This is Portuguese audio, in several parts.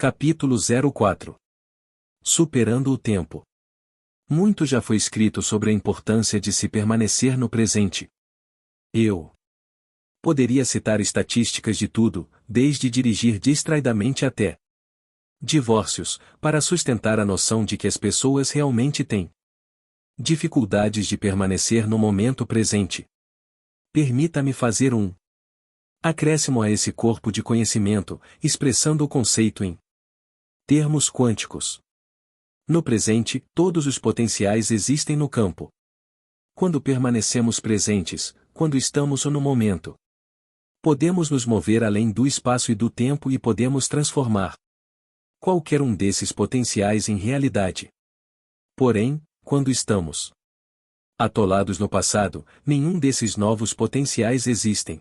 Capítulo 04. Superando o tempo. Muito já foi escrito sobre a importância de se permanecer no presente. Eu poderia citar estatísticas de tudo, desde dirigir distraidamente até divórcios, para sustentar a noção de que as pessoas realmente têm dificuldades de permanecer no momento presente. Permita-me fazer um acréscimo a esse corpo de conhecimento, expressando o conceito em termos quânticos. No presente, todos os potenciais existem no campo. Quando permanecemos presentes, quando estamos no momento, podemos nos mover além do espaço e do tempo e podemos transformar qualquer um desses potenciais em realidade. Porém, quando estamos atolados no passado, nenhum desses novos potenciais existem.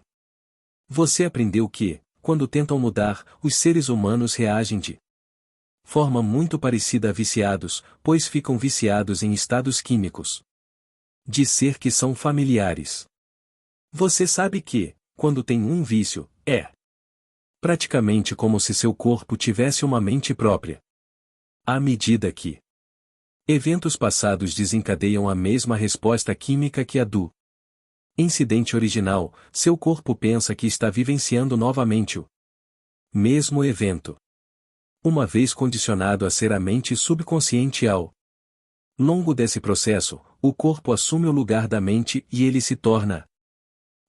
Você aprendeu que, quando tentam mudar, os seres humanos reagem de forma muito parecida a viciados, pois ficam viciados em estados químicos de ser que são familiares. Você sabe que, quando tem um vício, é praticamente como se seu corpo tivesse uma mente própria. À medida que eventos passados desencadeiam a mesma resposta química que a do incidente original, seu corpo pensa que está vivenciando novamente o mesmo evento. Uma vez condicionado a ser a mente subconsciente ao longo desse processo, o corpo assume o lugar da mente e ele se torna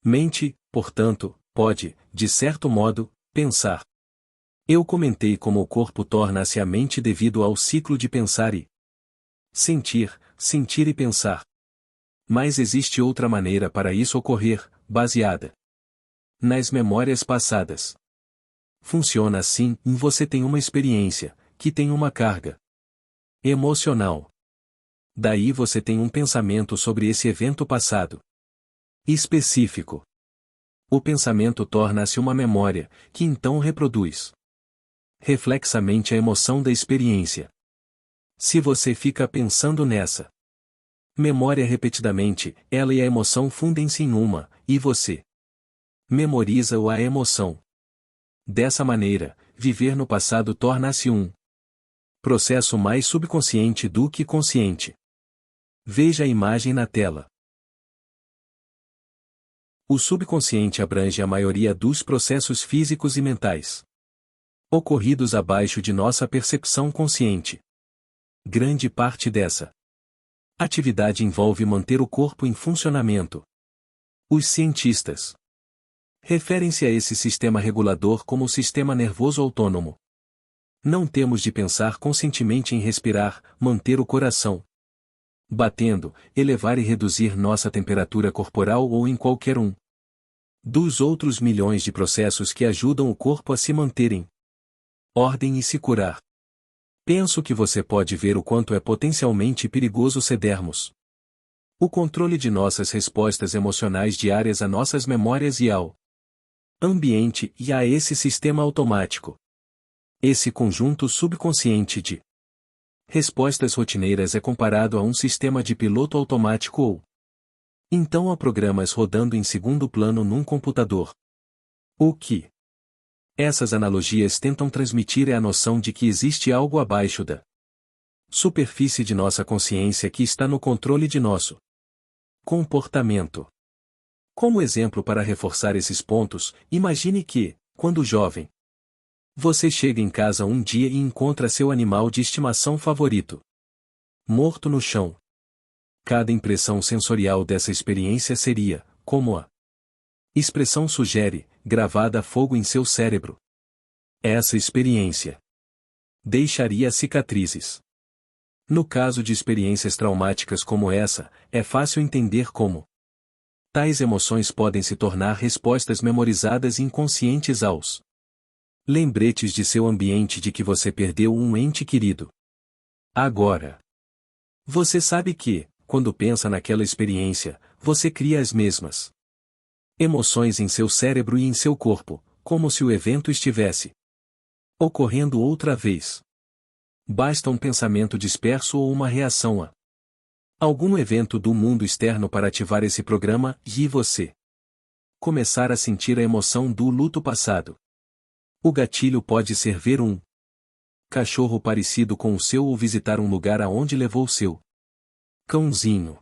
mente, portanto, pode, de certo modo, pensar. Eu comentei como o corpo torna-se a mente devido ao ciclo de pensar e sentir, sentir e pensar. Mas existe outra maneira para isso ocorrer, baseada nas memórias passadas. Funciona assim: você tem uma experiência, que tem uma carga emocional. Daí você tem um pensamento sobre esse evento passado específico. O pensamento torna-se uma memória, que então reproduz reflexamente a emoção da experiência. Se você fica pensando nessa memória repetidamente, ela e a emoção fundem-se em uma, e você memoriza a emoção. Dessa maneira, viver no passado torna-se um processo mais subconsciente do que consciente. Veja a imagem na tela. O subconsciente abrange a maioria dos processos físicos e mentais ocorridos abaixo de nossa percepção consciente. Grande parte dessa atividade envolve manter o corpo em funcionamento. Os cientistas referem-se a esse sistema regulador como o sistema nervoso autônomo. Não temos de pensar conscientemente em respirar, manter o coração batendo, elevar e reduzir nossa temperatura corporal ou em qualquer um dos outros milhões de processos que ajudam o corpo a se manter em ordem e se curar. Penso que você pode ver o quanto é potencialmente perigoso cedermos o controle de nossas respostas emocionais diárias a nossas memórias e ao ambiente e a esse sistema automático. Esse conjunto subconsciente de respostas rotineiras é comparado a um sistema de piloto automático ou então a programas rodando em segundo plano num computador. O que essas analogias tentam transmitir é a noção de que existe algo abaixo da superfície de nossa consciência que está no controle de nosso comportamento. Como exemplo para reforçar esses pontos, imagine que, quando jovem, você chega em casa um dia e encontra seu animal de estimação favorito morto no chão. Cada impressão sensorial dessa experiência seria, como a expressão sugere, gravada a fogo em seu cérebro. Essa experiência deixaria cicatrizes. No caso de experiências traumáticas como essa, é fácil entender como tais emoções podem se tornar respostas memorizadas e inconscientes aos lembretes de seu ambiente de que você perdeu um ente querido. Agora, você sabe que, quando pensa naquela experiência, você cria as mesmas emoções em seu cérebro e em seu corpo, como se o evento estivesse ocorrendo outra vez. Basta um pensamento disperso ou uma reação a algum evento do mundo externo para ativar esse programa e você começar a sentir a emoção do luto passado. O gatilho pode ser ver um cachorro parecido com o seu ou visitar um lugar aonde levou seu cãozinho.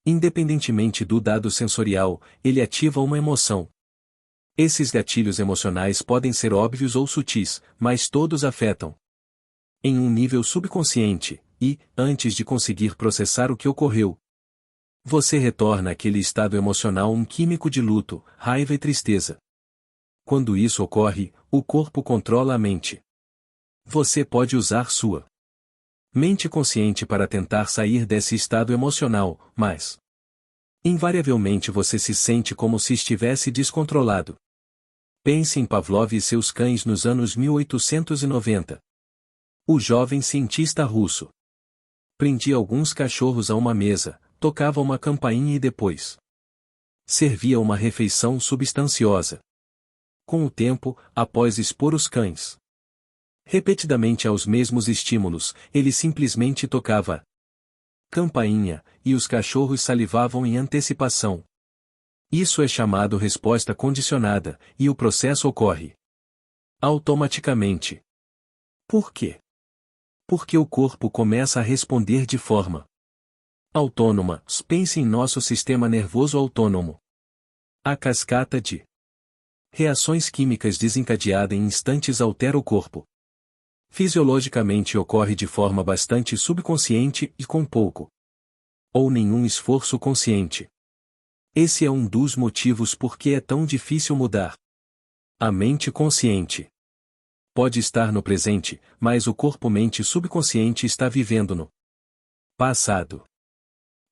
Independentemente do dado sensorial, ele ativa uma emoção. Esses gatilhos emocionais podem ser óbvios ou sutis, mas todos afetam em um nível subconsciente, e, antes de conseguir processar o que ocorreu, você retorna àquele estado emocional um químico de luto, raiva e tristeza. Quando isso ocorre, o corpo controla a mente. Você pode usar sua mente consciente para tentar sair desse estado emocional, mas invariavelmente você se sente como se estivesse descontrolado. Pense em Pavlov e seus cães nos anos 1890. O jovem cientista russo prendia alguns cachorros a uma mesa, tocava uma campainha e depois servia uma refeição substanciosa. Com o tempo, após expor os cães repetidamente aos mesmos estímulos, ele simplesmente tocava campainha, e os cachorros salivavam em antecipação. Isso é chamado resposta condicionada, e o processo ocorre automaticamente. Por quê? Porque o corpo começa a responder de forma autônoma. Pense em nosso sistema nervoso autônomo. A cascata de reações químicas desencadeada em instantes altera o corpo. Fisiologicamente ocorre de forma bastante subconsciente e com pouco ou nenhum esforço consciente. Esse é um dos motivos por que é tão difícil mudar. A mente consciente pode estar no presente, mas o corpo-mente subconsciente está vivendo no passado.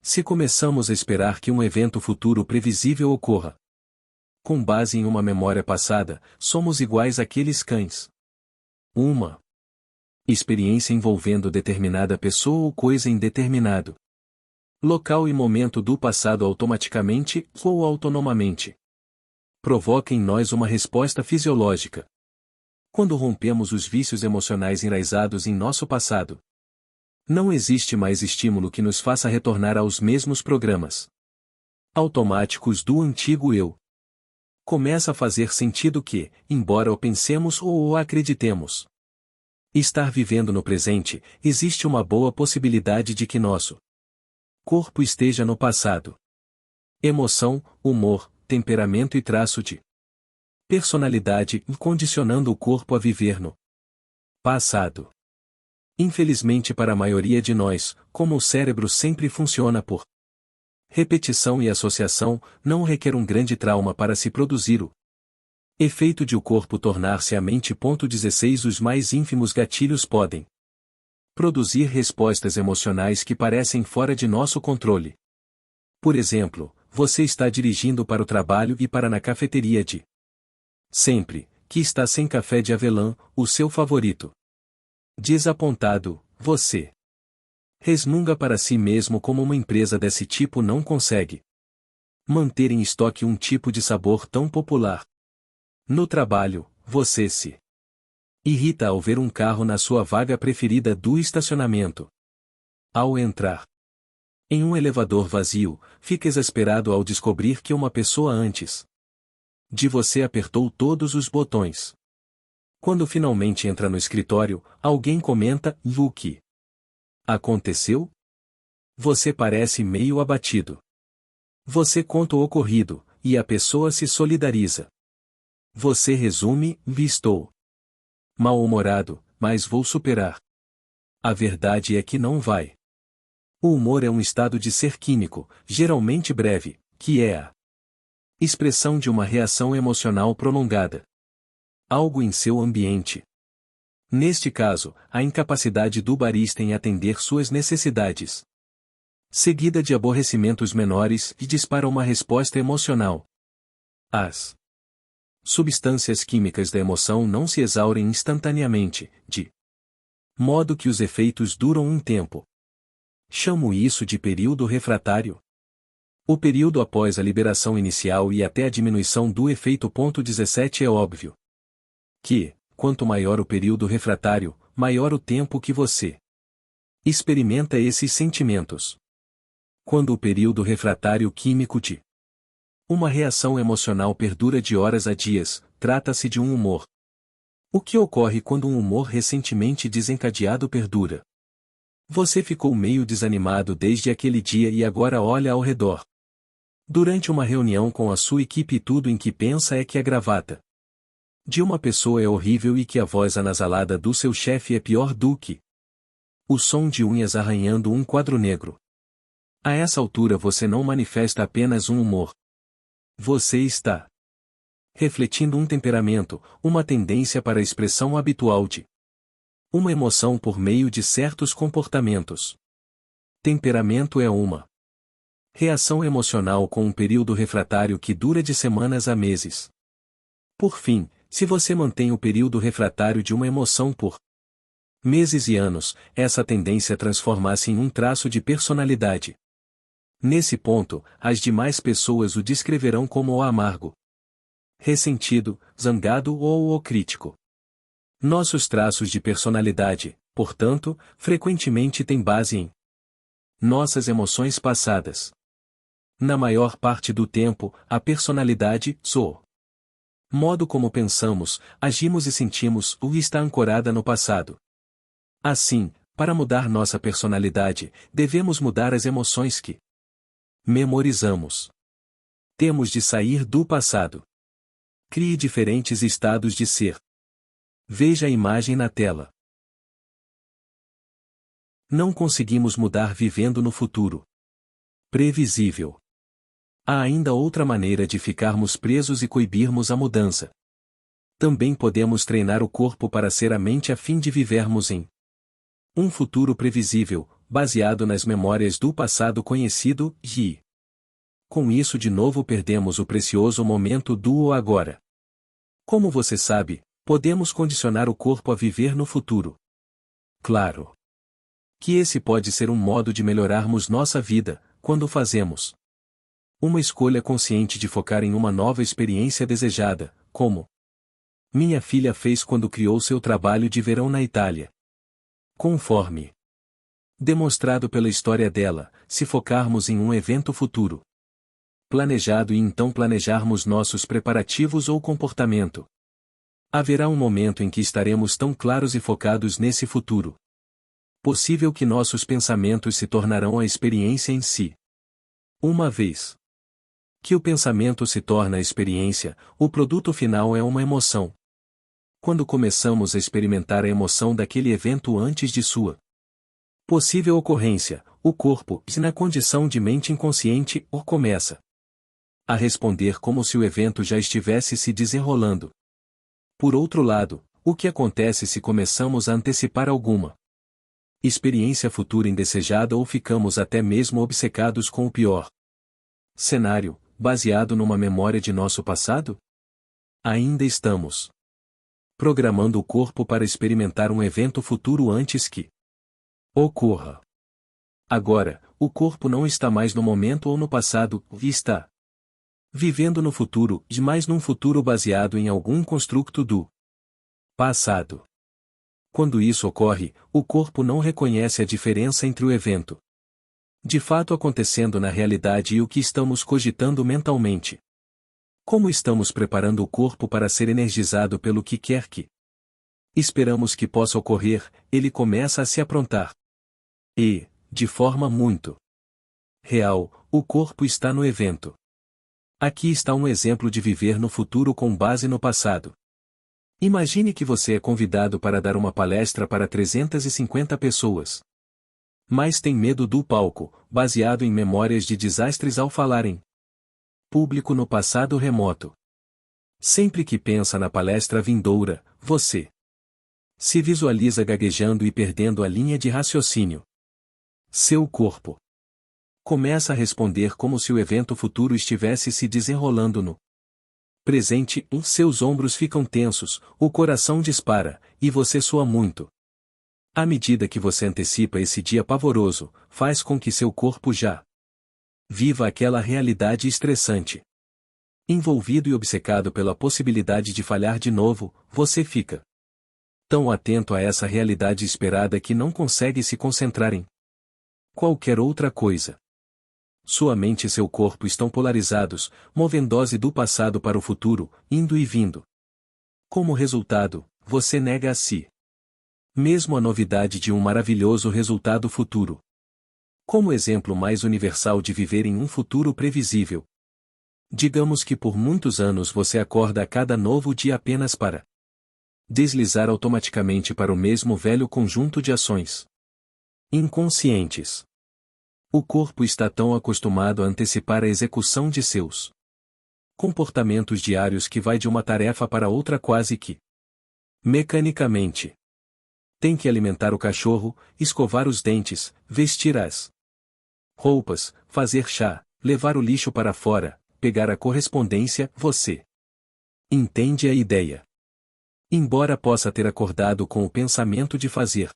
Se começamos a esperar que um evento futuro previsível ocorra com base em uma memória passada, somos iguais àqueles cães. Uma experiência envolvendo determinada pessoa ou coisa em determinado local e momento do passado automaticamente ou autonomamente provoca em nós uma resposta fisiológica. Quando rompemos os vícios emocionais enraizados em nosso passado, não existe mais estímulo que nos faça retornar aos mesmos programas automáticos do antigo eu. Começa a fazer sentido que, embora o pensemos ou o acreditemos estar vivendo no presente, existe uma boa possibilidade de que nosso corpo esteja no passado. Emoção, humor, temperamento e traço de personalidade condicionando o corpo a viver no passado. Infelizmente para a maioria de nós, como o cérebro sempre funciona por repetição e associação, não requer um grande trauma para se produzir o efeito de o corpo tornar-se a mente. 16 Os mais ínfimos gatilhos podem produzir respostas emocionais que parecem fora de nosso controle. Por exemplo, você está dirigindo para o trabalho e para na cafeteria de sempre, que está sem café de avelã, o seu favorito. Desapontado, você resmunga para si mesmo como uma empresa desse tipo não consegue manter em estoque um tipo de sabor tão popular. No trabalho, você se irrita ao ver um carro na sua vaga preferida do estacionamento. Ao entrar em um elevador vazio, fica exasperado ao descobrir que uma pessoa antes de você apertou todos os botões. Quando finalmente entra no escritório, alguém comenta o que aconteceu? Você parece meio abatido. Você conta o ocorrido, e a pessoa se solidariza. Você resume: estou mal-humorado, mas vou superar. A verdade é que não vai. O humor é um estado de ser químico, geralmente breve, que é a expressão de uma reação emocional prolongada. Algo em seu ambiente. Neste caso, a incapacidade do barista em atender suas necessidades, seguida de aborrecimentos menores, e dispara uma resposta emocional. As substâncias químicas da emoção não se exaurem instantaneamente, de modo que os efeitos duram um tempo. Chamo isso de período refratário. O período após a liberação inicial e até a diminuição do efeito. 17 É óbvio que, quanto maior o período refratário, maior o tempo que você experimenta esses sentimentos. Quando o período refratário químico de uma reação emocional perdura de horas a dias, trata-se de um humor O que ocorre quando um humor recentemente desencadeado perdura? Você ficou meio desanimado desde aquele dia e agora olha ao redor. Durante uma reunião com a sua equipe tudo em que pensa é que a gravata de uma pessoa é horrível e que a voz anasalada do seu chefe é pior do que o som de unhas arranhando um quadro negro. A essa altura você não manifesta apenas um humor. Você está refletindo um temperamento, uma tendência para a expressão habitual de uma emoção por meio de certos comportamentos. Temperamento é uma reação emocional com um período refratário que dura de semanas a meses. Por fim, se você mantém o período refratário de uma emoção por meses e anos, essa tendência transforma-se em um traço de personalidade. Nesse ponto, as demais pessoas o descreverão como o amargo, ressentido, zangado ou o crítico. Nossos traços de personalidade, portanto, frequentemente têm base em nossas emoções passadas. Na maior parte do tempo, a personalidade, modo como pensamos, agimos e sentimos, está ancorada no passado. Assim, para mudar nossa personalidade, devemos mudar as emoções que memorizamos. Temos de sair do passado. Crie diferentes estados de ser. Veja a imagem na tela. Não conseguimos mudar vivendo no futuro previsível. Há ainda outra maneira de ficarmos presos e coibirmos a mudança. Também podemos treinar o corpo para ser a mente a fim de vivermos em um futuro previsível, baseado nas memórias do passado conhecido, e com isso de novo perdemos o precioso momento do agora. Como você sabe, podemos condicionar o corpo a viver no futuro. Claro que esse pode ser um modo de melhorarmos nossa vida, quando fazemos uma escolha consciente de focar em uma nova experiência desejada, como minha filha fez quando criou seu trabalho de verão na Itália. Conforme demonstrado pela história dela, se focarmos em um evento futuro planejado e então planejarmos nossos preparativos ou comportamento, haverá um momento em que estaremos tão claros e focados nesse futuro possível que nossos pensamentos se tornarão a experiência em si. Uma vez que o pensamento se torna a experiência, o produto final é uma emoção. Quando começamos a experimentar a emoção daquele evento antes de sua possível ocorrência, o corpo, na condição de mente inconsciente, começa a responder como se o evento já estivesse se desenrolando. Por outro lado, o que acontece se começamos a antecipar alguma experiência futura indesejada ou ficamos até mesmo obcecados com o pior cenário, baseado numa memória de nosso passado? Ainda estamos programando o corpo para experimentar um evento futuro antes que ocorra. Agora, o corpo não está mais no momento ou no passado, está vivendo no futuro, mas num futuro baseado em algum construto do passado. Quando isso ocorre, o corpo não reconhece a diferença entre o evento de fato acontecendo na realidade e o que estamos cogitando mentalmente. Como estamos preparando o corpo para ser energizado pelo que quer que esperamos que possa ocorrer, ele começa a se aprontar. E, de forma muito real, o corpo está no evento. Aqui está um exemplo de viver no futuro com base no passado. Imagine que você é convidado para dar uma palestra para 350 pessoas. Mas tem medo do palco, baseado em memórias de desastres ao falar em público no passado remoto. Sempre que pensa na palestra vindoura, você se visualiza gaguejando e perdendo a linha de raciocínio. Seu corpo começa a responder como se o evento futuro estivesse se desenrolando no presente, seus ombros ficam tensos, o coração dispara, e você sua muito. À medida que você antecipa esse dia pavoroso, faz com que seu corpo já viva aquela realidade estressante. Envolvido e obcecado pela possibilidade de falhar de novo, você fica tão atento a essa realidade esperada que não consegue se concentrar em qualquer outra coisa. Sua mente e seu corpo estão polarizados, movendo-se do passado para o futuro, indo e vindo. Como resultado, você nega a si mesmo a novidade de um maravilhoso resultado futuro. Como exemplo mais universal de viver em um futuro previsível. Digamos que por muitos anos você acorda a cada novo dia apenas para deslizar automaticamente para o mesmo velho conjunto de ações inconscientes. O corpo está tão acostumado a antecipar a execução de seus comportamentos diários que vai de uma tarefa para outra quase que mecanicamente. Tem que alimentar o cachorro, escovar os dentes, vestir as roupas, fazer chá, levar o lixo para fora, pegar a correspondência, você entende a ideia. Embora possa ter acordado com o pensamento de fazer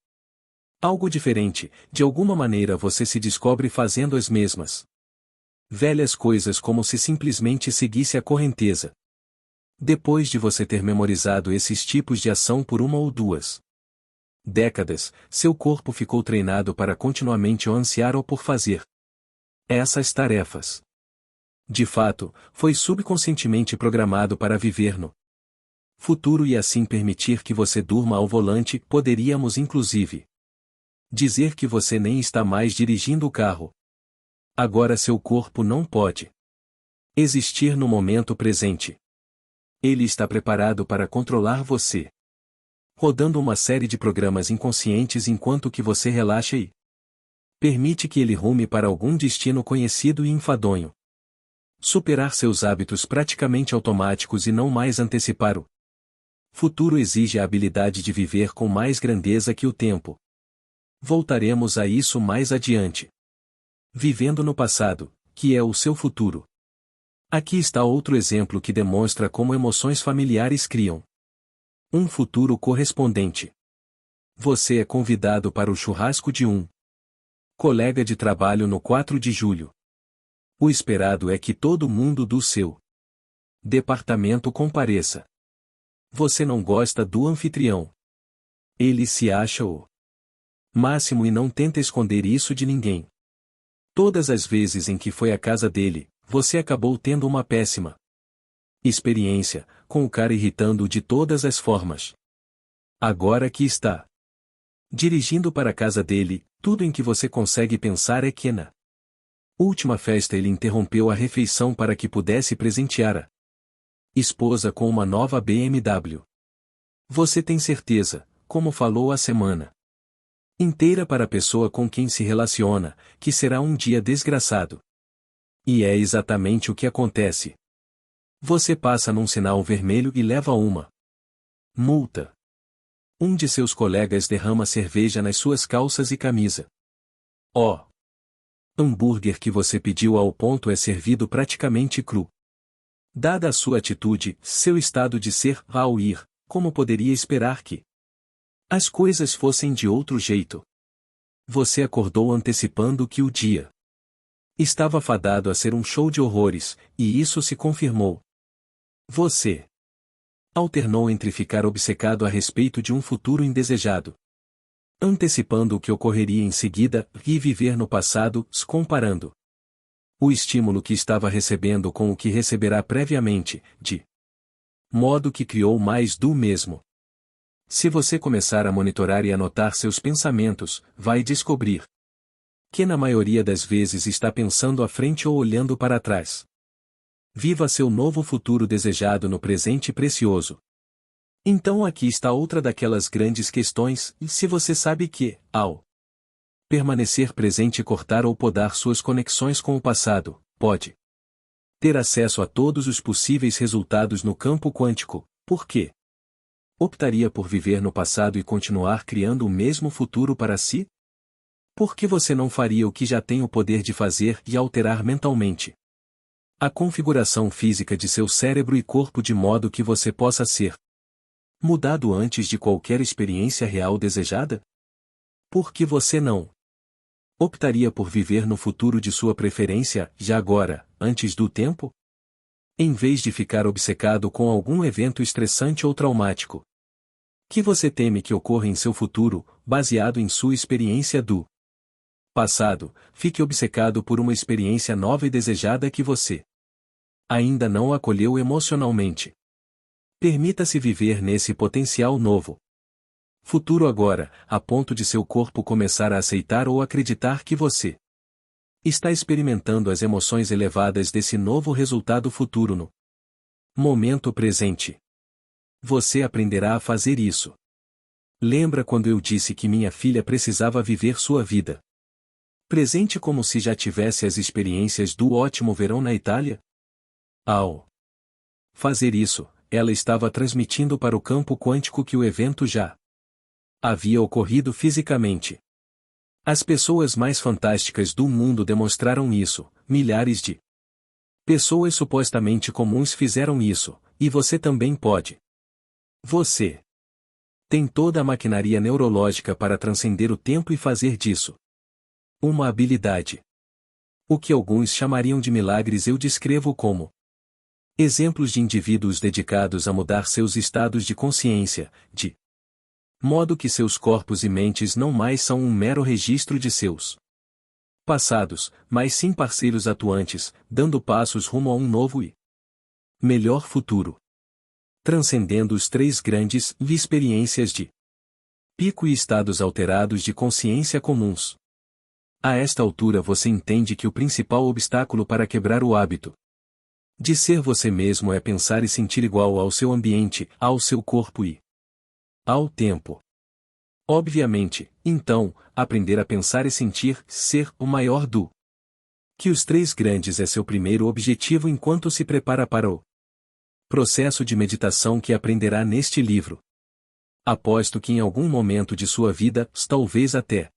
algo diferente, de alguma maneira você se descobre fazendo as mesmas velhas coisas como se simplesmente seguisse a correnteza. Depois de você ter memorizado esses tipos de ação por uma ou duas décadas, seu corpo ficou treinado para continuamente o ansiar ou por fazer essas tarefas. De fato, foi subconscientemente programado para viver no futuro e assim permitir que você durma ao volante. Poderíamos inclusive dizer que você nem está mais dirigindo o carro. Agora seu corpo não pode existir no momento presente. Ele está preparado para controlar você, rodando uma série de programas inconscientes enquanto que você relaxa e permite que ele rume para algum destino conhecido e enfadonho. Superar seus hábitos praticamente automáticos e não mais antecipar o futuro exige a habilidade de viver com mais grandeza que o tempo. Voltaremos a isso mais adiante. Vivendo no passado, que é o seu futuro. Aqui está outro exemplo que demonstra como emoções familiares criam um futuro correspondente. Você é convidado para o churrasco de um colega de trabalho no 4 de julho. O esperado é que todo mundo do seu departamento compareça. Você não gosta do anfitrião. Ele se acha o máximo e não tenta esconder isso de ninguém. Todas as vezes em que foi à casa dele, você acabou tendo uma péssima experiência, com o cara irritando-o de todas as formas. Agora que está dirigindo para a casa dele, tudo em que você consegue pensar é que na última festa ele interrompeu a refeição para que pudesse presentear a esposa com uma nova BMW. Você tem certeza, como falou a semana inteira para a pessoa com quem se relaciona, que será um dia desgraçado. E é exatamente o que acontece. Você passa num sinal vermelho e leva uma multa. Um de seus colegas derrama cerveja nas suas calças e camisa. O hambúrguer que você pediu ao ponto é servido praticamente cru. Dada a sua atitude, seu estado de ser ao ir, como poderia esperar que as coisas fossem de outro jeito? Você acordou antecipando que o dia estava fadado a ser um show de horrores, e isso se confirmou. Você alternou entre ficar obcecado a respeito de um futuro indesejado, antecipando o que ocorreria em seguida, e viver no passado, comparando o estímulo que estava recebendo com o que receberá previamente, de modo que criou mais do mesmo. Se você começar a monitorar e anotar seus pensamentos, vai descobrir que na maioria das vezes está pensando à frente ou olhando para trás. Viva seu novo futuro desejado no presente precioso. Então aqui está outra daquelas grandes questões, e se você sabe que, ao permanecer presente e cortar ou podar suas conexões com o passado, pode ter acesso a todos os possíveis resultados no campo quântico, por quê? Optaria por viver no passado e continuar criando o mesmo futuro para si? Por que você não faria o que já tem o poder de fazer e alterar mentalmente a configuração física de seu cérebro e corpo de modo que você possa ser mudado antes de qualquer experiência real desejada? Por que você não optaria por viver no futuro de sua preferência, já agora, antes do tempo? Em vez de ficar obcecado com algum evento estressante ou traumático que você teme que ocorra em seu futuro, baseado em sua experiência do passado, fique obcecado por uma experiência nova e desejada que você ainda não acolheu emocionalmente. Permita-se viver nesse potencial novo. Futuro agora, a ponto de seu corpo começar a aceitar ou acreditar que você está experimentando as emoções elevadas desse novo resultado futuro no momento presente. Você aprenderá a fazer isso. Lembra quando eu disse que minha filha precisava viver sua vida presente como se já tivesse as experiências do ótimo verão na Itália? Ao fazer isso, ela estava transmitindo para o campo quântico que o evento já havia ocorrido fisicamente. As pessoas mais fantásticas do mundo demonstraram isso, milhares de pessoas supostamente comuns fizeram isso, e você também pode. Você tem toda a maquinaria neurológica para transcender o tempo e fazer disso uma habilidade. O que alguns chamariam de milagres eu descrevo como exemplos de indivíduos dedicados a mudar seus estados de consciência, de modo que seus corpos e mentes não mais são um mero registro de seus passados, mas sim parceiros atuantes, dando passos rumo a um novo e melhor futuro. Transcendendo os três grandes experiências de pico e estados alterados de consciência comuns. A esta altura você entende que o principal obstáculo para quebrar o hábito de ser você mesmo é pensar e sentir igual ao seu ambiente, ao seu corpo e ao tempo. Obviamente, então, aprender a pensar e sentir, ser o maior do que os três grandes é seu primeiro objetivo enquanto se prepara para o processo de meditação que aprenderá neste livro. Aposto que em algum momento de sua vida, talvez até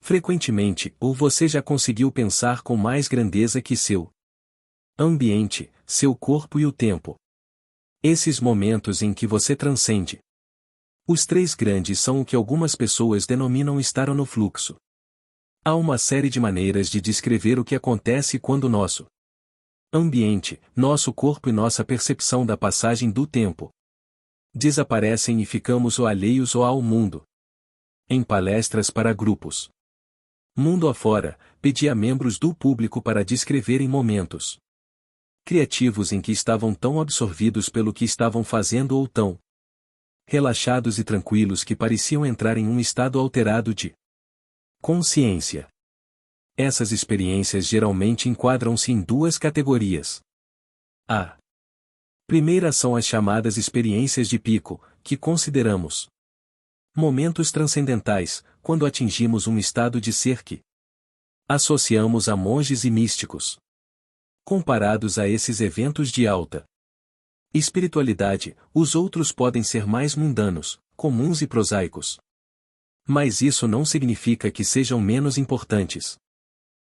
frequentemente, ou você já conseguiu pensar com mais grandeza que seu ambiente, seu corpo e o tempo. Esses momentos em que você transcende os três grandes são o que algumas pessoas denominam estar no fluxo. Há uma série de maneiras de descrever o que acontece quando nosso ambiente, nosso corpo e nossa percepção da passagem do tempo desaparecem e ficamos ou alheios ou ao mundo. Em palestras para grupos mundo afora, pedi a membros do público para descreverem momentos criativos em que estavam tão absorvidos pelo que estavam fazendo ou tão relaxados e tranquilos que pareciam entrar em um estado alterado de consciência. Essas experiências geralmente enquadram-se em duas categorias. A primeira são as chamadas experiências de pico, que consideramos momentos transcendentais, quando atingimos um estado de ser que associamos a monges e místicos. Comparados a esses eventos de alta espiritualidade, os outros podem ser mais mundanos, comuns e prosaicos. Mas isso não significa que sejam menos importantes.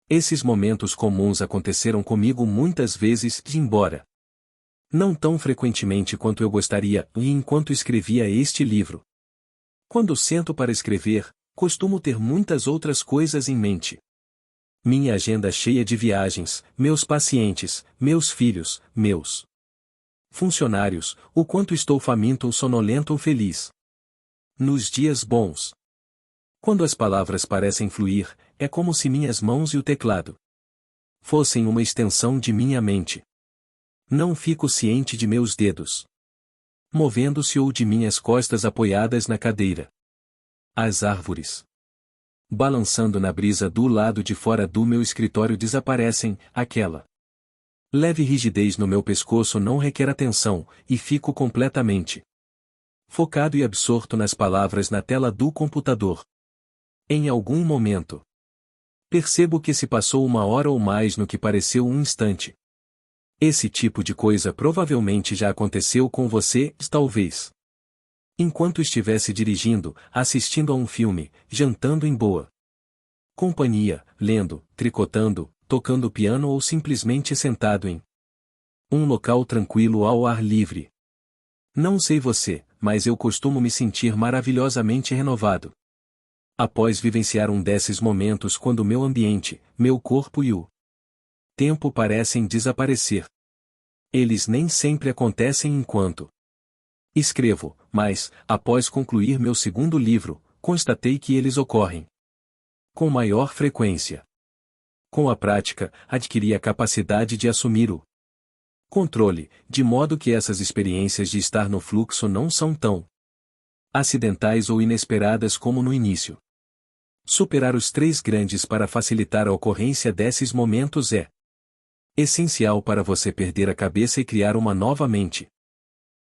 Esses momentos comuns aconteceram comigo muitas vezes, embora não tão frequentemente quanto eu gostaria, e enquanto escrevia este livro. Quando sento para escrever, costumo ter muitas outras coisas em mente. Minha agenda cheia de viagens, meus pacientes, meus filhos, meus funcionários, o quanto estou faminto ou sonolento ou feliz. Nos dias bons, quando as palavras parecem fluir, é como se minhas mãos e o teclado fossem uma extensão de minha mente. Não fico ciente de meus dedos movendo-se ou de minhas costas apoiadas na cadeira. As árvores balançando na brisa do lado de fora do meu escritório desaparecem, aquela leve rigidez no meu pescoço não requer atenção, e fico completamente focado e absorto nas palavras na tela do computador. Em algum momento, percebo que se passou uma hora ou mais no que pareceu um instante. Esse tipo de coisa provavelmente já aconteceu com você, talvez enquanto estivesse dirigindo, assistindo a um filme, jantando em boa companhia, lendo, tricotando, tocando piano ou simplesmente sentado em um local tranquilo ao ar livre. Não sei você, mas eu costumo me sentir maravilhosamente renovado após vivenciar um desses momentos quando meu ambiente, meu corpo e o tempo parecem desaparecer. Eles nem sempre acontecem enquanto escrevo, mas, após concluir meu segundo livro, constatei que eles ocorrem com maior frequência. Com a prática, adquiri a capacidade de assumir o Controle, de modo que essas experiências de estar no fluxo não são tão acidentais ou inesperadas como no início. Superar os três grandes para facilitar a ocorrência desses momentos é essencial para você perder a cabeça e criar uma nova mente.